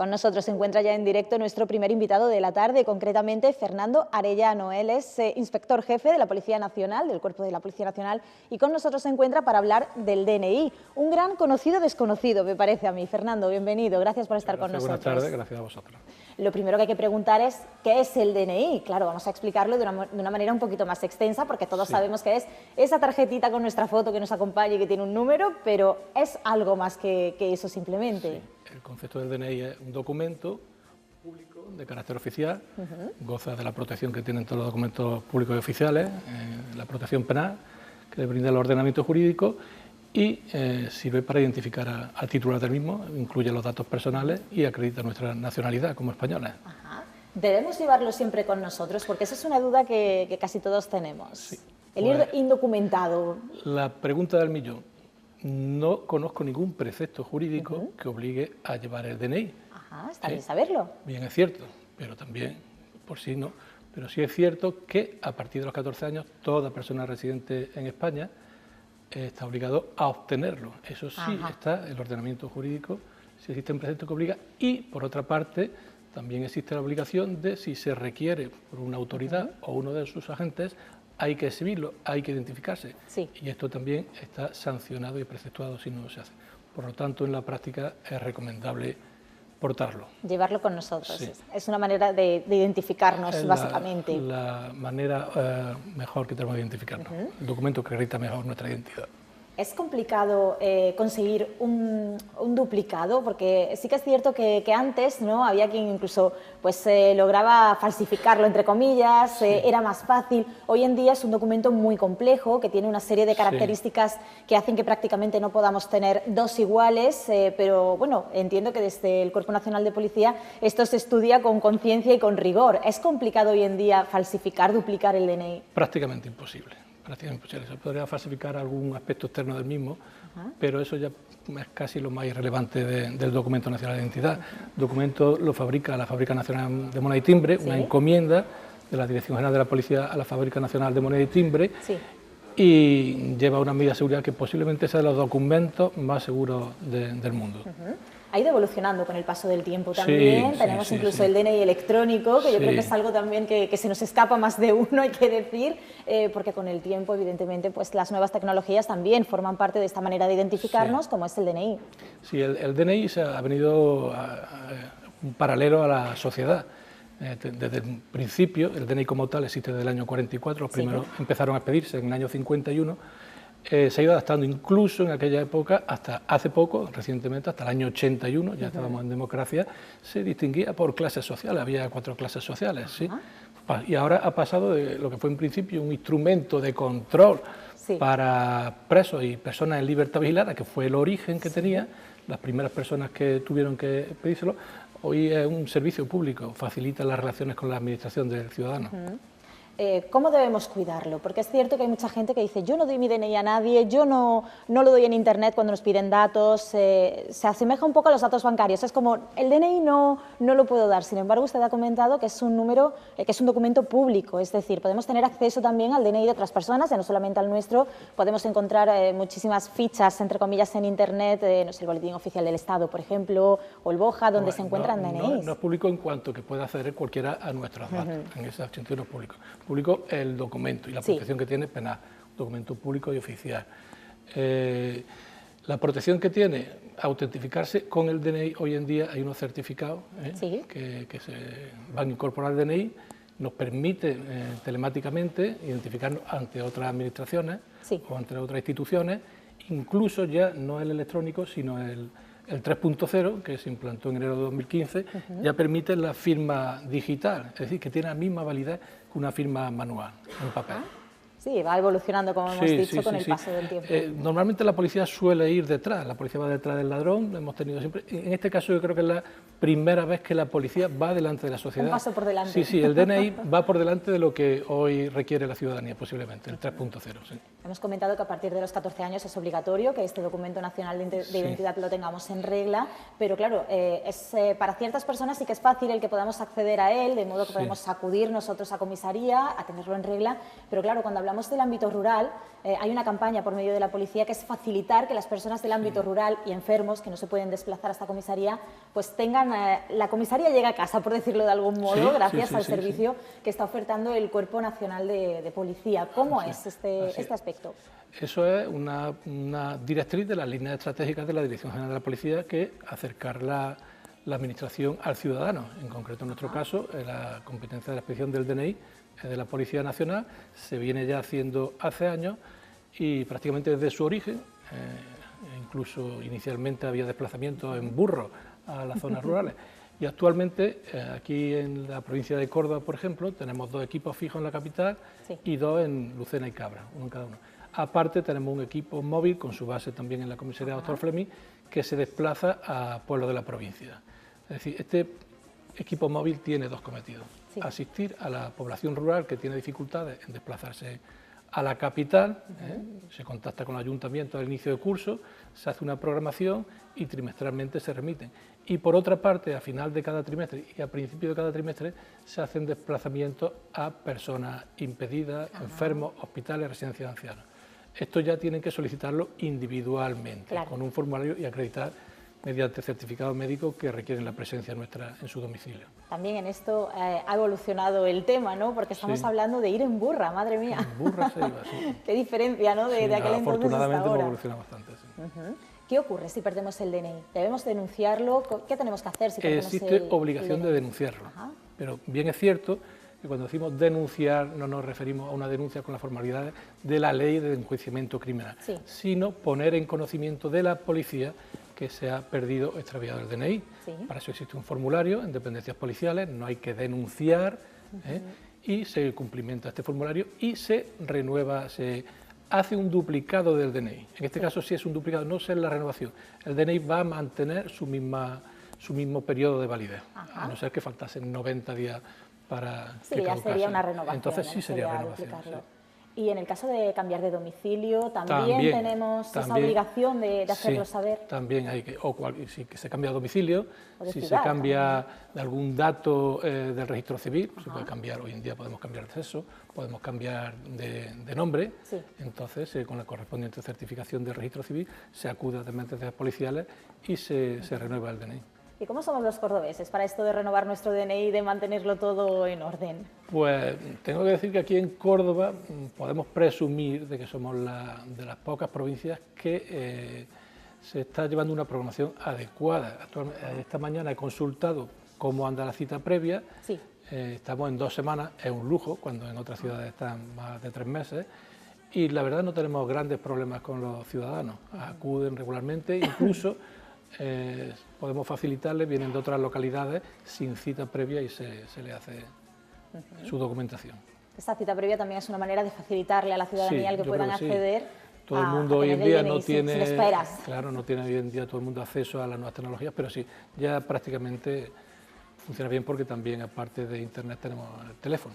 Con nosotros se encuentra ya en directo nuestro primer invitado de la tarde, concretamente Fernando Arellano. Él es inspector jefe de la Policía Nacional, del Cuerpo de la Policía Nacional, y con nosotros se encuentra para hablar del DNI. Un gran conocido desconocido, me parece a mí. Fernando, bienvenido, gracias por estar con nosotros. Buenas tardes, gracias a vosotros. Lo primero que hay que preguntar es, ¿qué es el DNI? Claro, vamos a explicarlo de una manera un poquito más extensa, porque todos sabemos que es esa tarjetita con nuestra foto que nos acompaña y que tiene un número, pero es algo más que eso simplemente. Sí. El concepto del DNI es un documento público de carácter oficial, goza de la protección que tienen todos los documentos públicos y oficiales, la protección penal que le brinda el ordenamiento jurídico y sirve para identificar al titular del mismo, incluye los datos personales y acredita nuestra nacionalidad como españoles. Ajá. ¿Debemos llevarlo siempre con nosotros? Porque esa es una duda que casi todos tenemos. Sí. El ir indocumentado. La pregunta del millón. No conozco ningún precepto jurídico que obligue a llevar el DNI. Ajá, está bien saberlo. Bien, es cierto, pero también, por sí no, pero sí es cierto que a partir de los 14 años toda persona residente en España está obligado a obtenerlo. Eso sí está el ordenamiento jurídico, si existe un precepto que obliga, y por otra parte también existe la obligación de, si se requiere por una autoridad o uno de sus agentes, hay que exhibirlo, hay que identificarse. Sí. Y esto también está sancionado y preceptuado si no se hace. Por lo tanto, en la práctica es recomendable portarlo. Llevarlo con nosotros. Sí. Es una manera de identificarnos, básicamente. La manera mejor que tenemos de identificarnos. El documento que acredita mejor nuestra identidad. ¿Es complicado conseguir un duplicado? Porque sí que es cierto que antes, ¿no?, había quien incluso pues, lograba falsificarlo, entre comillas, era más fácil. Hoy en día es un documento muy complejo, que tiene una serie de características que hacen que prácticamente no podamos tener dos iguales, pero bueno, entiendo que desde el Cuerpo Nacional de Policía esto se estudia con conciencia y con rigor. ¿Es complicado hoy en día falsificar, duplicar el DNI? Prácticamente imposible. Prácticamente imposible. Se podría falsificar algún aspecto externo del mismo, pero eso ya es casi lo más irrelevante del documento nacional de identidad. El documento lo fabrica la Fábrica Nacional de Moneda y Timbre, una encomienda de la Dirección General de la Policía a la Fábrica Nacional de Moneda y Timbre, y lleva una medida de seguridad que posiblemente sea de los documentos más seguros del mundo. Ha ido evolucionando con el paso del tiempo también, tenemos incluso el DNI electrónico, que yo creo que es algo también que se nos escapa más de uno, hay que decir, porque con el tiempo, evidentemente, pues las nuevas tecnologías también forman parte de esta manera de identificarnos, como es el DNI. Sí, el DNI se ha venido un paralelo a la sociedad. Desde el principio, el DNI como tal existe desde el año 44, los primeros empezaron a expedirse en el año 51, se ha ido adaptando incluso en aquella época, hasta hace poco, recientemente, hasta el año 81, ya estábamos en democracia, se distinguía por clases sociales, había 4 clases sociales, ¿sí? Y ahora ha pasado de lo que fue en principio un instrumento de control para presos y personas en libertad vigilada, que fue el origen que tenía, las primeras personas que tuvieron que pedírselo, hoy es un servicio público, facilita las relaciones con la administración del ciudadano. ¿Cómo debemos cuidarlo? Porque es cierto que hay mucha gente que dice, yo no doy mi DNI a nadie, yo no lo doy en internet cuando nos piden datos, se asemeja un poco a los datos bancarios, es como, el DNI no lo puedo dar. Sin embargo, usted ha comentado que es un número, que es un documento público, es decir, podemos tener acceso también al DNI de otras personas, ya no solamente al nuestro, podemos encontrar muchísimas fichas, entre comillas, en internet, no sé, el Boletín Oficial del Estado, por ejemplo, o el BOJA, donde se encuentran DNIs. No es público en cuanto que pueda acceder cualquiera a nuestros datos, en ese sentido no es público. Público el documento y la protección que tiene penal, documento público y oficial. La protección que tiene, autentificarse con el DNI, hoy en día hay unos certificados que se van a incorporar al DNI, nos permite telemáticamente identificarnos ante otras administraciones o ante otras instituciones, incluso ya no el electrónico, sino el 3.0, que se implantó en enero de 2015, ya permite la firma digital, es decir, que tiene la misma validez que una firma manual, en papel. Sí, va evolucionando, como hemos dicho, con el paso del tiempo. Normalmente la policía suele ir detrás, la policía va detrás del ladrón, lo hemos tenido siempre. En este caso yo creo que es la primera vez que la policía va delante de la sociedad. Un paso por delante. Sí, sí, el DNI va por delante de lo que hoy requiere la ciudadanía, posiblemente, el 3.0. Sí. Hemos comentado que a partir de los 14 años es obligatorio que este documento nacional de identidad lo tengamos en regla, pero claro, para ciertas personas sí que es fácil el que podamos acceder a él, de modo que podemos acudir nosotros a comisaría, a tenerlo en regla, pero claro, cuando hablamos hablamos del ámbito rural, hay una campaña por medio de la policía que es facilitar que las personas del ámbito rural y enfermos que no se pueden desplazar hasta comisaría, pues tengan, la comisaría llega a casa, por decirlo de algún modo, gracias al servicio que está ofertando el Cuerpo Nacional de Policía. ¿Cómo es este aspecto? Eso es una directriz de las líneas estratégicas de la Dirección General de la Policía, que acercar la administración al ciudadano. En concreto, en nuestro caso, la competencia de la expedición del DNI de la Policía Nacional se viene ya haciendo hace años y prácticamente desde su origen, incluso inicialmente había desplazamientos en burro a las zonas rurales. Y actualmente, aquí en la provincia de Córdoba, por ejemplo, tenemos 2 equipos fijos en la capital y 2 en Lucena y Cabra, uno en cada uno. Aparte, tenemos un equipo móvil con su base también en la comisaría Dr. Fleming, que se desplaza a pueblos de la provincia. Es decir, este equipo móvil tiene 2 cometidos: asistir a la población rural que tiene dificultades en desplazarse a la capital, se contacta con el ayuntamiento al inicio de curso, se hace una programación y trimestralmente se remiten. Y por otra parte, a final de cada trimestre y a principio de cada trimestre, se hacen desplazamientos a personas impedidas, enfermos, hospitales, residencias de ancianos. Esto ya tienen que solicitarlo individualmente, con un formulario y acreditar mediante certificado médico que requieren la presencia nuestra en su domicilio. También en esto ha evolucionado el tema, ¿no? Porque estamos hablando de ir en burra, madre mía. En burra se iba, sí. Qué diferencia, ¿no? De aquel entonces hasta ahora. Afortunadamente hemos evolucionado bastante, sí. ¿Qué ocurre si perdemos el DNI? ¿Debemos denunciarlo? ¿Qué tenemos que hacer si perdemos Existe obligación de denunciarlo, pero bien es cierto que cuando decimos denunciar no nos referimos a una denuncia con las formalidades de la ley de enjuiciamiento criminal, sino poner en conocimiento de la policía que se ha perdido o extraviado el DNI. Para eso existe un formulario en dependencias policiales, no hay que denunciar, y se cumplimenta este formulario y se renueva, se hace un duplicado del DNI. En este caso, si es un duplicado, no es la renovación. El DNI va a mantener su mismo periodo de validez, a no ser que faltasen 90 días para que ya sería una renovación. Entonces sí sería renovación. Y en el caso de cambiar de domicilio, también tenemos esa obligación de hacerlo saber. También hay que, si se cambia de domicilio, si se cambia de algún dato del registro civil, se puede cambiar, hoy en día podemos cambiar de sexo, podemos cambiar de nombre, entonces con la correspondiente certificación del registro civil se acude a dependencias policiales y se renueva el DNI. ¿Y cómo somos los cordobeses para esto de renovar nuestro DNI y de mantenerlo todo en orden? Pues tengo que decir que aquí en Córdoba podemos presumir de que somos de las pocas provincias que se está llevando una programación adecuada. Esta mañana he consultado cómo anda la cita previa, estamos en 2 semanas, es un lujo, cuando en otras ciudades están más de 3 meses, y la verdad no tenemos grandes problemas con los ciudadanos, acuden regularmente, incluso podemos facilitarles, vienen de otras localidades sin cita previa y se le hace su documentación. Esta cita previa también es una manera de facilitarle a la ciudadanía el que puedan acceder. Todo el mundo hoy en día no tiene, sin esperas. Claro, no tiene hoy en día todo el mundo acceso a las nuevas tecnologías, pero sí, ya prácticamente funciona bien porque también aparte de internet tenemos el teléfono.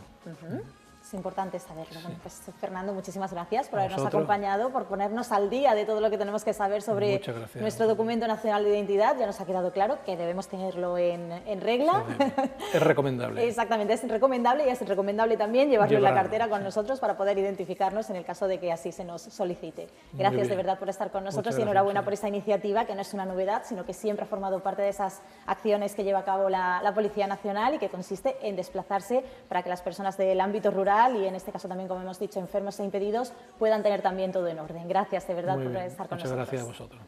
Es importante saberlo. Bueno, pues Fernando, muchísimas gracias por habernos acompañado, por ponernos al día de todo lo que tenemos que saber sobre nuestro documento nacional de identidad. Ya nos ha quedado claro que debemos tenerlo en regla. Es recomendable. Exactamente, es recomendable y es recomendable también llevarlo en la cartera con nosotros para poder identificarnos en el caso de que así se nos solicite. Gracias de verdad por estar con nosotros y enhorabuena por esta iniciativa, que no es una novedad, sino que siempre ha formado parte de esas acciones que lleva a cabo la Policía Nacional y que consiste en desplazarse para que las personas del ámbito rural y en este caso también, como hemos dicho, enfermos e impedidos, puedan tener también todo en orden. Gracias de verdad por estar con nosotros. Muchas gracias a vosotros.